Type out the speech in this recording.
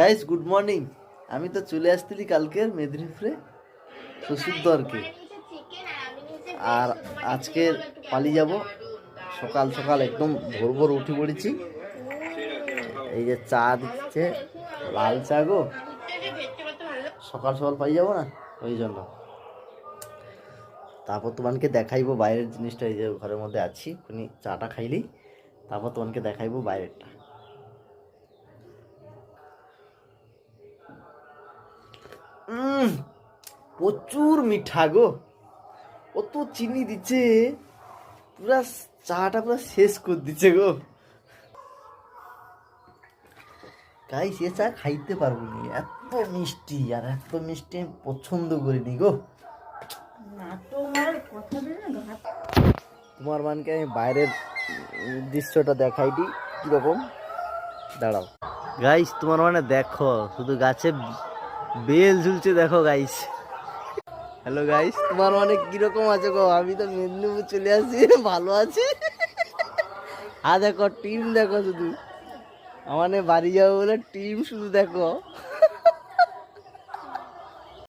Guys good morning. আমি তো চলে আসছিলি কালকের মেদিনীপুরে শ্বশুর দরকে, আর আজকে পালিয়ে যাব। সকাল সকাল একদম ভোর ভোর উঠে পড়েছি। এই যে চা দিচ্ছে, লাল চা গো, সকাল সকাল পাই যাবো না, ওই জন্য। তারপর তোমাকে দেখাইবো বাইরের জিনিসটা। এই যে ঘরের মধ্যে আছি, উনি চাটা খাইলেই তারপর তোমাকে দেখাইবো বাইরেরটা। প্রচুর মিঠা গো, কত চিনি দিচ্ছে, পুরা চাটা পুরা শেষ করে দিচ্ছে গো। গাইস এ চা খাইতে পারবো নি, এত মিষ্টি, আর এত মিষ্টি আমি পছন্দ করিনি গো। তোমার মানকে আমি বাইরের দৃশ্যটা দেখাই দিই কিরকম। দাঁড়াও গাইস, তোমার মানে দেখো, শুধু গাছে বেল ঝুলছে দেখো গাইস। হ্যালো গাইস, তোমার মানে কিরকম আছে গো? আমি তো মেদিনীপুর চলে আসছি, ভালো আছি। আর দেখো টিম, দেখো শুধু আমার বাড়ি যাবো বলে টিম শুধু দেখো।